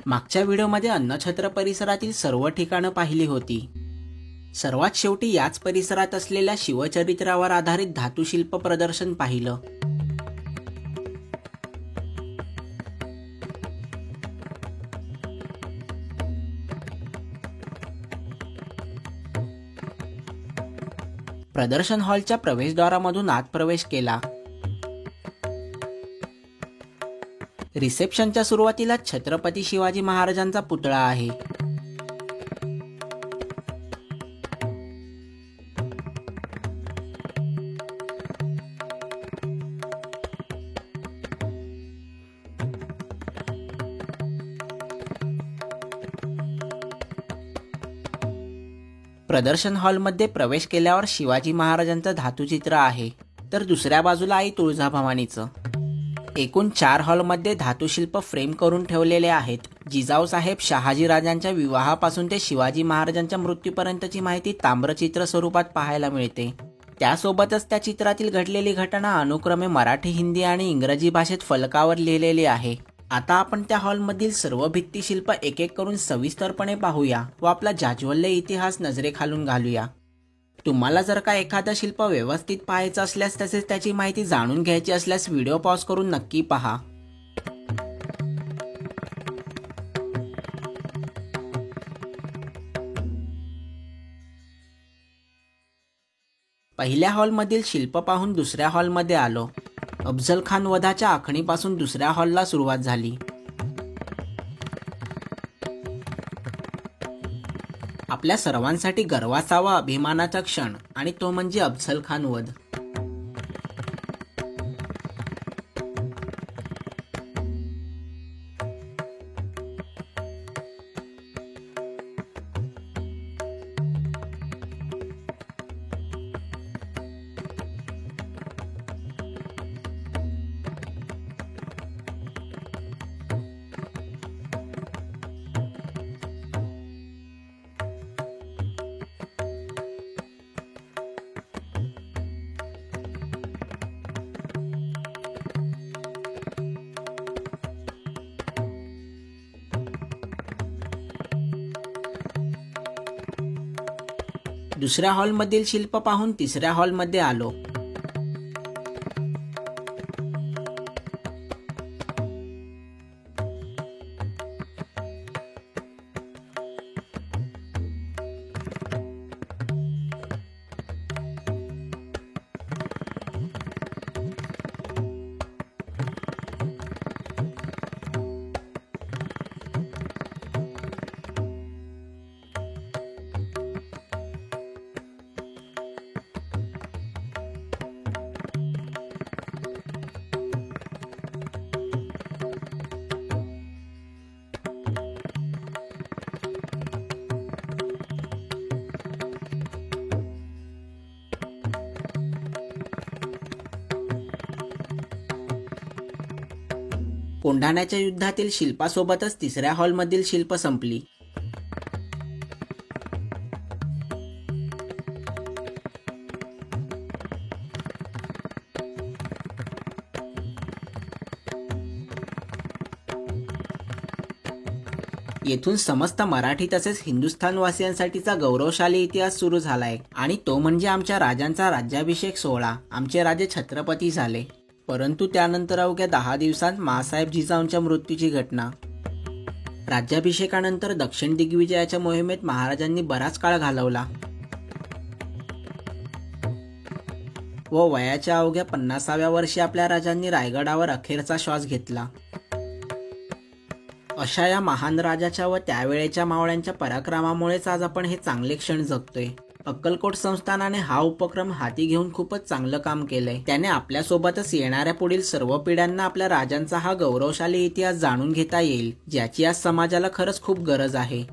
मागच्या व्हिडिओमध्ये अन्नछत्र परिसरातील सर्व ठिकाणं पाहिली होती। सर्वात शेवटी याच परिसरात असलेल्या शिवचरित्रावर आधारित धातुशिल्प प्रदर्शन पाहिलं। प्रदर्शन हॉलच्या प्रवेशद्वारामधून आत प्रवेश केला। रिसेप्शनच्या सुरुवातीला छत्रपती शिवाजी महाराजांचा पुतळा आहे। प्रदर्शन हॉलमध्ये प्रवेश केल्यावर शिवाजी महाराजांचं धातुचित्र आहे, तर दुसऱ्या बाजूला आई तुळजाभवानीचं। एकूण 4 हॉलमध्ये धातुशिल्प फ्रेम करून ठेवलेले आहेत। जिजाऊसाहेब शहाजीराजांच्या विवाहापासून ते शिवाजी महाराजांच्या मृत्यूपर्यंतची माहिती ताम्रचित्र स्वरूपात पाहायला मिळते। त्यासोबतच त्या चित्रातील घडलेली घटना अनुक्रमे मराठी, हिंदी आणि इंग्रजी भाषेत फलकावर लिहिलेली आहे। आता आपण त्या हॉलमधील सर्व भित्तिशिल्प एक एक करून सविस्तरपणे पाहूया व आपला जाज्वल्य इतिहास नजरेखालून घालूया। तुम्हाला जर का एखादं शिल्प व्यवस्थित पाहायचं असल्यास तसेच त्याची माहिती जाणून घ्यायची असल्यास व्हिडिओ पॉज करून नक्की पहा। पहिल्या हॉलमधील शिल्प पाहून दुसऱ्या हॉलमध्ये आलो। अफझल खान वधाच्या आखणीपासून दुसऱ्या हॉलला सुरुवात झाली। आपल्या सर्वांसाठी गर्वाचा व अभिमानाचा क्षण आणि तो म्हणजे अफझल खान वध। दुसऱ्या हॉलमधील शिल्प पाहून तिसऱ्या हॉलमध्ये आलो। कोंढाण्याच्या युद्धातील शिल्पासोबतच तिसऱ्या हॉलमधील शिल्प संपली। येथून समस्त मराठी तसेच हिंदुस्थानवासियांसाठीचा गौरवशाली इतिहास सुरू झालाय आणि तो म्हणजे आमच्या राजांचा राज्याभिषेक सोहळा। आमचे राजे छत्रपती झाले, परंतु त्यानंतर अवघ्या 10 दिवसांत माँसाहेब जिजाऊंच्या मृत्यूची घटना। राज्याभिषेकानंतर दक्षिण दिग्विजयाच्या मोहिमेत महाराजांनी बराच काळ घालवला व वयाच्या अवघ्या 50व्या वर्षी आपल्या राजांनी रायगडावर अखेरचा श्वास घेतला। अशा या महान राजाच्या व त्यावेळेच्या मावळ्यांच्या पराक्रमामुळेच आज आपण हे चांगले क्षण जगतोय। अक्कलकोट संस्थानाने हा उपक्रम हाती घेऊन खूपच चांगलं काम केलंय। त्याने आपल्यासोबतच येणाऱ्या पुढील सर्व पिढ्यांना आपल्या राजांचा हा गौरवशाली इतिहास जाणून घेता येईल, ज्याची आज समाजाला खरंच खूप गरज आहे।